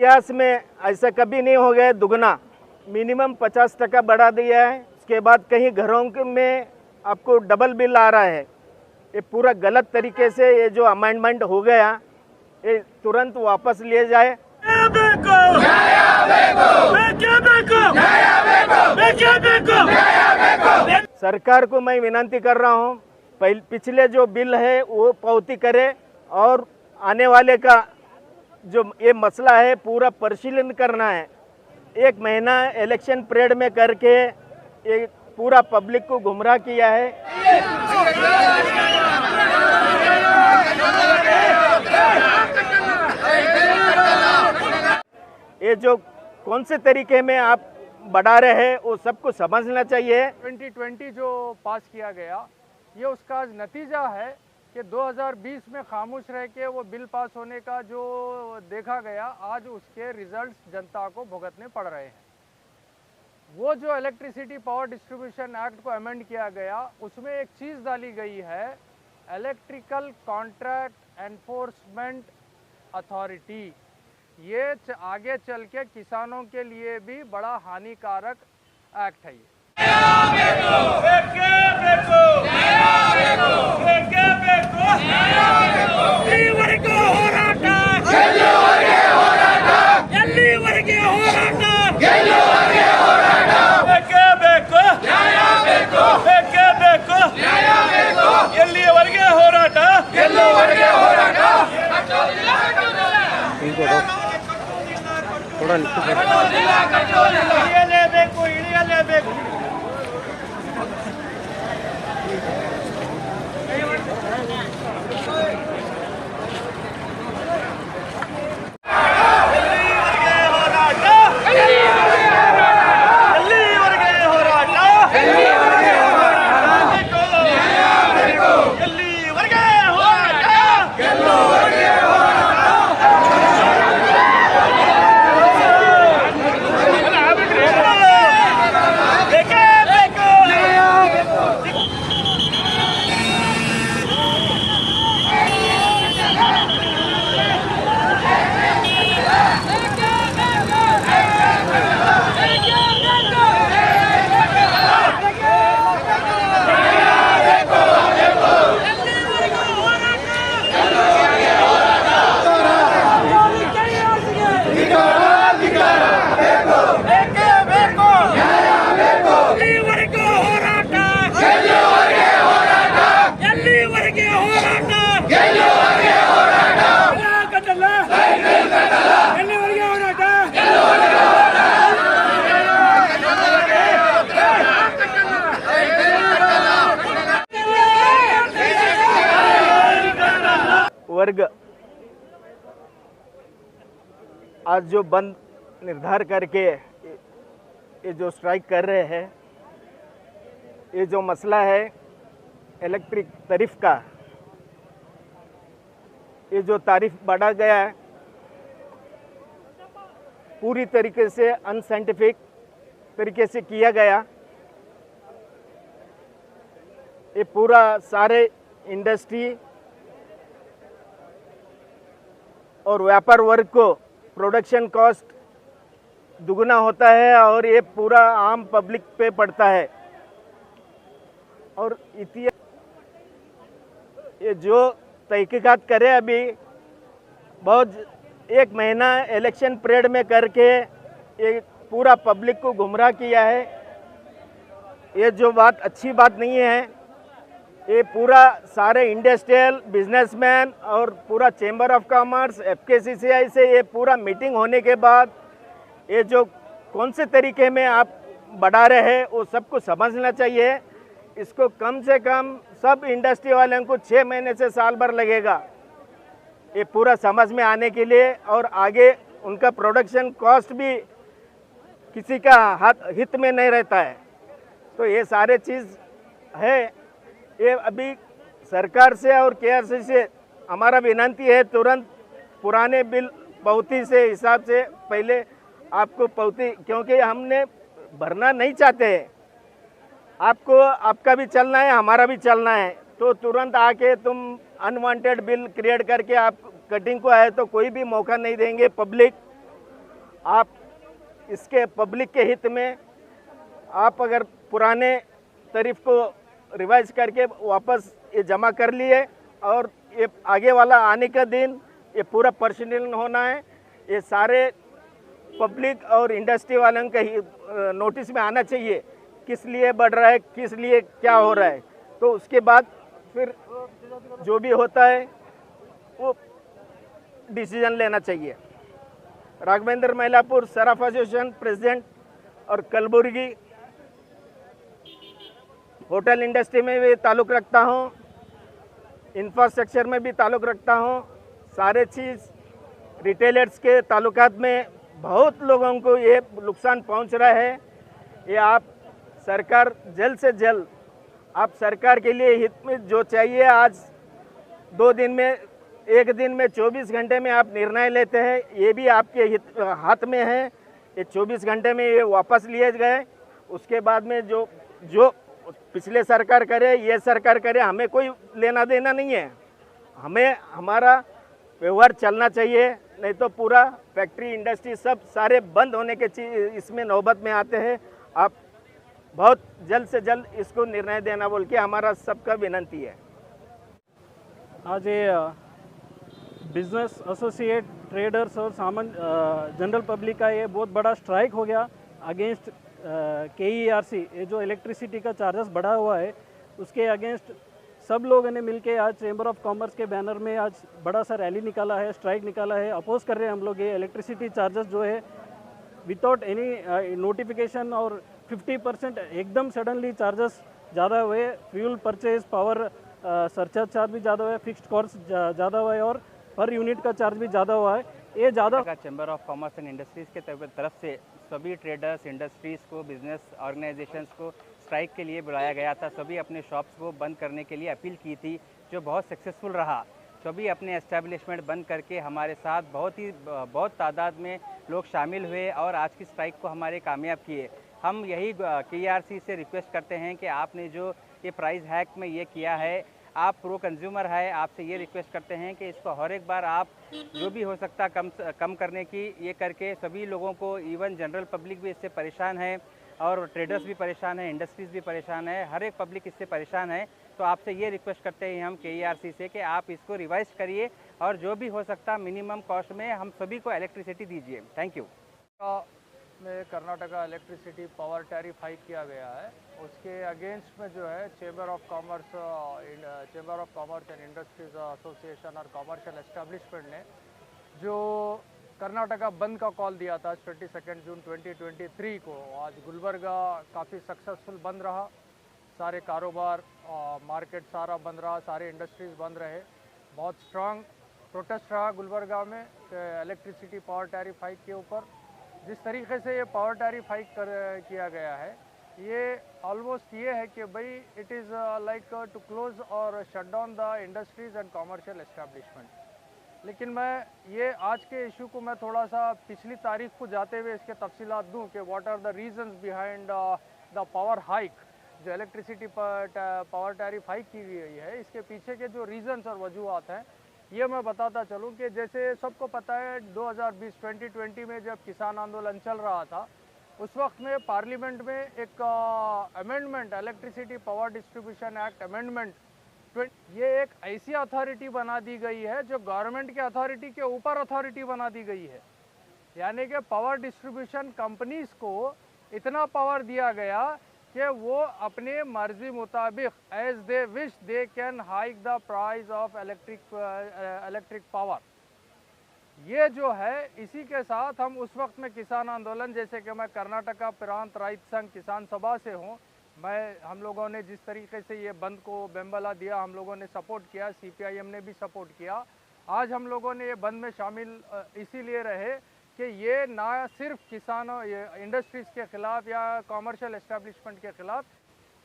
इतिहास में ऐसा कभी नहीं हो गया, दुगना मिनिमम 50% बढ़ा दिया है। उसके बाद कहीं घरों में आपको डबल बिल आ रहा है। ये पूरा गलत तरीके से ये जो अमेंडमेंट हो गया ये तुरंत वापस लिए जाए। सरकार को मैं विनती कर रहा हूँ, पिछले जो बिल है वो पावती करे और आने वाले का जो ये मसला है पूरा परिशीलन करना है। 1 महीना इलेक्शन परेड में करके ये पूरा पब्लिक को गुमराह किया है। ये जो कौन से तरीके में आप बढ़ा रहे हैं वो सबको समझना चाहिए। 2020 जो पास किया गया ये उसका नतीजा है कि 2020 में खामोश रह के वो बिल पास होने का जो देखा गया, आज उसके रिजल्ट्स जनता को भुगतने पड़ रहे हैं। वो जो इलेक्ट्रिसिटी पावर डिस्ट्रीब्यूशन एक्ट को अमेंड किया गया उसमें एक चीज़ डाली गई है, इलेक्ट्रिकल कॉन्ट्रैक्ट एनफोर्समेंट अथॉरिटी। ये आगे चल के किसानों के लिए भी बड़ा हानिकारक एक्ट है। थोड़ा वर्ग आज जो बंद निर्धार करके ये जो स्ट्राइक कर रहे हैं, ये जो मसला है इलेक्ट्रिक तारीफ का, ये जो तारीफ बढ़ा गया है पूरी तरीके से अनसाइंटिफिक तरीके से किया गया। ये पूरा सारे इंडस्ट्री और व्यापार वर्ग को प्रोडक्शन कॉस्ट दुगना होता है और ये पूरा आम पब्लिक पे पड़ता है। और ये जो तहकीकात करे अभी बहुत 1 महीना इलेक्शन परेड में करके ये पूरा पब्लिक को गुमराह किया है। ये जो बात अच्छी बात नहीं है। ये पूरा सारे इंडस्ट्रियल बिजनेसमैन और पूरा चेंबर ऑफ कॉमर्स FKCCI से ये पूरा मीटिंग होने के बाद ये जो कौन से तरीके में आप बढ़ा रहे हैं वो सबको समझना चाहिए। इसको कम से कम सब इंडस्ट्री वालों को 6 महीने से साल भर लगेगा ये पूरा समझ में आने के लिए, और आगे उनका प्रोडक्शन कॉस्ट भी किसी का हित में नहीं रहता है। तो ये सारे चीज़ है। ये अभी सरकार से और KRC से हमारा विनती है, तुरंत पुराने बिल पावती से हिसाब से पहले आपको पावती, क्योंकि हमने भरना नहीं चाहते हैं, आपको आपका भी चलना है हमारा भी चलना है। तो तुरंत आके तुम अनवांटेड बिल क्रिएट करके आप कटिंग को आए तो कोई भी मौका नहीं देंगे पब्लिक। आप इसके पब्लिक के हित में आप अगर पुराने तारीफ को रिवाइज करके वापस ये जमा कर लिए और ये आगे वाला आने का दिन ये पूरा पर्सनल होना है, ये सारे पब्लिक और इंडस्ट्री वालों का ही नोटिस में आना चाहिए किस लिए बढ़ रहा है, किस लिए क्या हो रहा है। तो उसके बाद फिर जो भी होता है वो डिसीजन लेना चाहिए। राघवेंद्र मैलापुर सराफ एसोसिएशन प्रेसिडेंट और कलबुर्गी होटल इंडस्ट्री में भी ताल्लुक़ रखता हूँ, इंफ्रास्ट्रक्चर में भी ताल्लुक़ रखता हूँ। सारे चीज़ रिटेलर्स के ताल्लुकात में बहुत लोगों को ये नुकसान पहुँच रहा है। ये आप सरकार जल्द से जल्द आप सरकार के लिए हित में जो चाहिए आज 2 दिन में 1 दिन में 24 घंटे में आप निर्णय लेते हैं, ये भी आपके हित हाथ में है। ये 24 घंटे में ये वापस लिए गए, उसके बाद में जो पिछले सरकार करे ये सरकार करे हमें कोई लेना देना नहीं है। हमें हमारा व्यवहार चलना चाहिए, नहीं तो पूरा फैक्ट्री इंडस्ट्री सब सारे बंद होने के इसमें नौबत में आते हैं। आप बहुत जल्द से जल्द इसको निर्णय देना बोल के हमारा सबका विनंती है। आज ये बिजनेस एसोसिएट ट्रेडर्स और जनरल पब्लिक का ये बहुत बड़ा स्ट्राइक हो गया अगेंस्ट KERC। ये जो इलेक्ट्रिसिटी का चार्जेस बढ़ा हुआ है उसके अगेंस्ट सब लोगों ने मिलके आज चेंबर ऑफ कॉमर्स के बैनर में आज बड़ा सा रैली निकाला है, स्ट्राइक निकाला है। अपोज कर रहे हैं हम लोग ये इलेक्ट्रिसिटी चार्जेस जो है विदाउट एनी नोटिफिकेशन और 50% एकदम सडनली चार्जेस ज़्यादा हुए। Fuel purchase power surcharge charge भी ज़्यादा हुआ है, फिक्स्ड कॉस्ट ज़्यादा हुआ है और पर यूनिट का चार्ज भी ज़्यादा हुआ है। ये ज़्यादा chamber of commerce and industries के तरफ से सभी ट्रेडर्स इंडस्ट्रीज़ को बिजनेस ऑर्गेनाइजेशंस को स्ट्राइक के लिए बुलाया गया था। सभी अपने शॉप्स को बंद करने के लिए अपील की थी, जो बहुत सक्सेसफुल रहा। सभी अपने एस्टेब्लिशमेंट बंद करके हमारे साथ बहुत तादाद में लोग शामिल हुए और आज की स्ट्राइक को हमारे कामयाब किए। हम यही KERC से रिक्वेस्ट करते हैं कि आपने जो ये प्राइस हैक में ये किया है, आप प्रो कंज्यूमर है, आपसे ये रिक्वेस्ट करते हैं कि इसको हर एक बार आप जो भी हो सकता कम करने की ये करके सभी लोगों को, इवन जनरल पब्लिक भी इससे परेशान है और ट्रेडर्स भी परेशान है, इंडस्ट्रीज़ भी परेशान है, हर एक पब्लिक इससे परेशान है। तो आपसे ये रिक्वेस्ट करते हैं हम KERC से कि आप इसको रिवाइज करिए और जो भी हो सकता मिनिमम कॉस्ट में हम सभी को इलेक्ट्रिसिटी दीजिए। Thank you. में Karnataka electricity power tariff hike किया गया है, उसके अगेंस्ट में जो है chamber of commerce and industries association और कॉमर्शियल एस्टेब्लिशमेंट ने जो कर्नाटका बंद का कॉल दिया था 22 जून 2023 को, आज गुलबर्गा काफ़ी सक्सेसफुल बंद रहा। सारे कारोबार मार्केट सारा बंद रहा, सारे इंडस्ट्रीज़ बंद रहे। बहुत स्ट्रांग प्रोटेस्ट रहा गुलबर्गा में इलेक्ट्रिसिटी पावर टैरिफ हाइक के ऊपर। जिस तरीके से ये पावर टैरिफ हाइक किया गया है, ये ऑलमोस्ट ये है कि भाई it is like to close और shut down the industries and commercial establishment. लेकिन मैं ये आज के इशू को मैं थोड़ा सा पिछली तारीख को जाते हुए इसके तफसीलात दूं कि what are the reasons behind the power hike, जो इलेक्ट्रिसिटी पावर टैरिफ हाइक की गई है, इसके पीछे के जो रीजंस और वजूहत हैं ये मैं बताता चलूं कि जैसे सबको पता है 2020 में जब किसान आंदोलन चल रहा था, उस वक्त में पार्लियामेंट में एक amendment electricity power distribution act amendment, ये एक ऐसी अथॉरिटी बना दी गई है जो गवर्नमेंट के अथॉरिटी के ऊपर अथॉरिटी बना दी गई है। यानी कि पावर डिस्ट्रीब्यूशन कंपनीज को इतना पावर दिया गया कि वो अपने मर्जी मुताबिक as they wish they can hike the price of electric power. ये जो है इसी के साथ हम उस वक्त में किसान आंदोलन, जैसे कि मैं कर्नाटका प्रांत राइत संघ किसान सभा से हूँ, हम लोगों ने जिस तरीके से ये बंद को बेंबला दिया, हम लोगों ने सपोर्ट किया, CPIM ने भी सपोर्ट किया। आज हम लोगों ने ये बंद में शामिल इसीलिए रहे कि ये ना सिर्फ किसानों इंडस्ट्रीज़ के ख़िलाफ़ या कॉमर्शियल एस्टेब्लिशमेंट के ख़िलाफ़,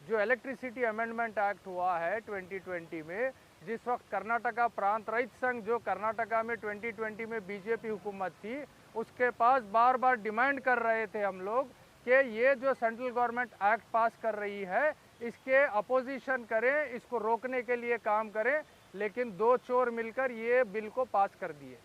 जो इलेक्ट्रिसिटी अमेंडमेंट एक्ट हुआ है 2020 में, जिस वक्त कर्नाटका प्रांत रहित संघ जो कर्नाटका में 2020 में BJP हुकूमत थी, उसके पास बार बार डिमांड कर रहे थे हम लोग कि ये जो सेंट्रल गवर्नमेंट एक्ट पास कर रही है इसके अपोजिशन करें, इसको रोकने के लिए काम करें। लेकिन दो चोर मिलकर ये बिल को पास कर दिए।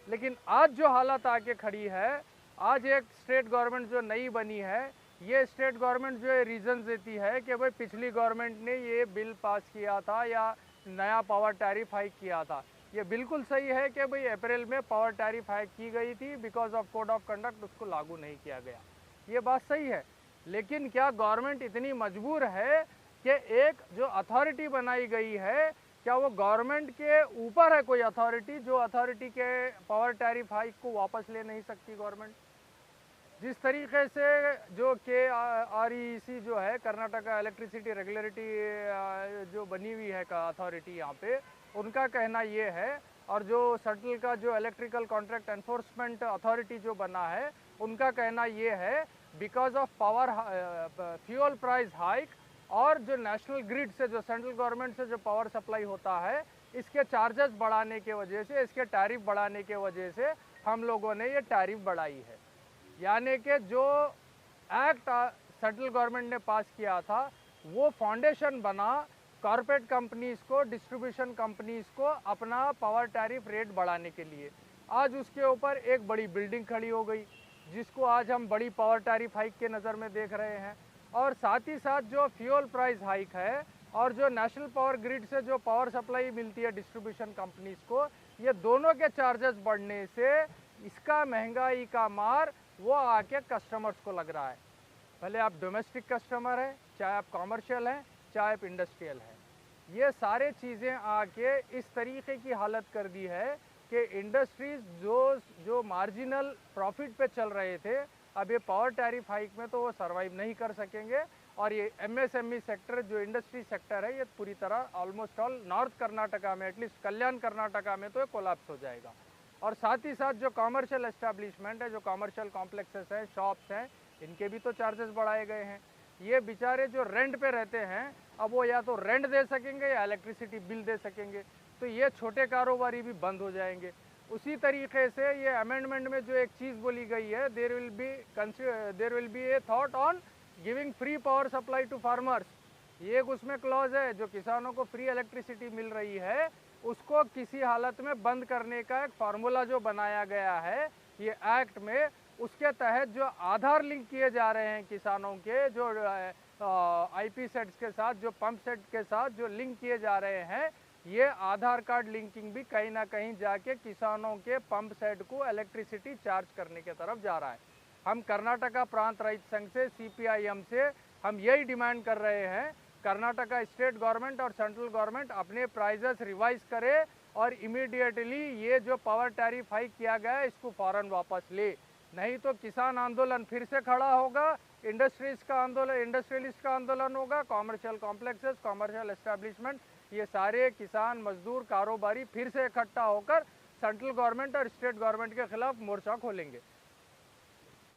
लेकिन आज जो हालत आके खड़ी है आज एक स्टेट गवर्नमेंट जो नई बनी है, ये स्टेट गवर्नमेंट जो है रीज़न देती है कि भाई पिछली गवर्नमेंट ने ये बिल पास किया था या नया पावर टैरिफ हाइक किया था। ये बिल्कुल सही है कि भाई अप्रैल में पावर टैरिफ हाइक की गई थी, because of code of conduct उसको लागू नहीं किया गया, ये बात सही है। लेकिन क्या गवर्नमेंट इतनी मजबूर है कि एक जो अथॉरिटी बनाई गई है, क्या वो गवर्नमेंट के ऊपर है कोई अथॉरिटी, जो अथॉरिटी के पावर टैरिफ हाइक को वापस ले नहीं सकती गवर्नमेंट? जिस तरीके से जो KREC जो है, कर्नाटका इलेक्ट्रिसिटी रेगुलेटरी जो बनी हुई है का अथॉरिटी यहाँ पे, उनका कहना ये है, और जो सेंट्रल का जो इलेक्ट्रिकल कॉन्ट्रैक्ट एनफोर्समेंट अथॉरिटी जो बना है, उनका कहना ये है because of power fuel price hike और जो नेशनल ग्रिड से, जो सेंट्रल गवर्नमेंट से जो पावर सप्लाई होता है, इसके चार्जेस बढ़ाने के वजह से, इसके टैरिफ बढ़ाने के वजह से हम लोगों ने ये टैरिफ बढ़ाई है। यानी कि जो एक्ट सेंट्रल गवर्नमेंट ने पास किया था, वो फाउंडेशन बना कॉरपोरेट कंपनीज़ को, डिस्ट्रीब्यूशन कंपनीज़ को अपना पावर टैरिफ रेट बढ़ाने के लिए। आज उसके ऊपर एक बड़ी बिल्डिंग खड़ी हो गई, जिसको आज हम बड़ी पावर टैरिफ हाइक के नज़र में देख रहे हैं। और साथ ही साथ जो फ्यूल प्राइस हाइक है और जो नेशनल पावर ग्रिड से जो पावर सप्लाई मिलती है डिस्ट्रीब्यूशन कंपनीज़ को, ये दोनों के चार्जेस बढ़ने से इसका महंगाई का मार वो आके कस्टमर्स को लग रहा है। भले आप डोमेस्टिक कस्टमर हैं, चाहे आप कॉमर्शियल हैं, चाहे आप इंडस्ट्रियल हैं, ये सारे चीज़ें आके इस तरीके की हालत कर दी है कि इंडस्ट्रीज़ जो मार्जिनल प्रॉफिट पे चल रहे थे, अब ये पावर टैरिफ हाइक में तो वो सर्वाइव नहीं कर सकेंगे। और ये MSME सेक्टर, जो इंडस्ट्री सेक्टर है, ये पूरी तरह ऑलमोस्ट ऑल नॉर्थ कर्नाटका में, एटलीस्ट कल्याण कर्नाटका में तो ये कोलैप्स हो जाएगा। और साथ ही साथ जो कॉमर्शियल एस्टेब्लिशमेंट है, जो कॉमर्शियल कॉम्प्लेक्सेस हैं, शॉप्स हैं, इनके भी तो चार्जेस बढ़ाए गए हैं। ये बेचारे जो रेंट पे रहते हैं, अब वो या तो रेंट दे सकेंगे या इलेक्ट्रिसिटी बिल दे सकेंगे, तो ये छोटे कारोबारी भी बंद हो जाएंगे। उसी तरीके से ये अमेंडमेंट में जो एक चीज़ बोली गई है, there will be a thought on giving free power supply to farmers. ये एक उसमें क्लॉज है, जो किसानों को फ्री इलेक्ट्रिसिटी मिल रही है, उसको किसी हालत में बंद करने का एक फार्मूला जो बनाया गया है ये एक्ट में, उसके तहत जो आधार लिंक किए जा रहे हैं किसानों के, जो IP सेट्स के साथ, जो पंप सेट के साथ जो लिंक किए जा रहे हैं, ये आधार कार्ड लिंकिंग भी कहीं ना कहीं जाके किसानों के पंप सेट को इलेक्ट्रिसिटी चार्ज करने के तरफ जा रहा है। हम कर्नाटका प्रांत रहित संघ से, CPIM से हम यही डिमांड कर रहे हैं, कर्नाटका स्टेट गवर्नमेंट और सेंट्रल गवर्नमेंट अपने प्राइजेस रिवाइज करे और इमीडिएटली ये जो पावर टैरिफ हाइक किया गया है, इसको फ़ौरन वापस ले, नहीं तो किसान आंदोलन फिर से खड़ा होगा, इंडस्ट्रीज का आंदोलन, इंडस्ट्रियलिस्ट का आंदोलन होगा, कॉमर्शियल कॉम्प्लेक्सेस, कॉमर्शियल एस्टेब्लिशमेंट, ये सारे किसान, मजदूर, कारोबारी फिर से इकट्ठा होकर सेंट्रल गवर्नमेंट और स्टेट गवर्नमेंट के खिलाफ मोर्चा खोलेंगे।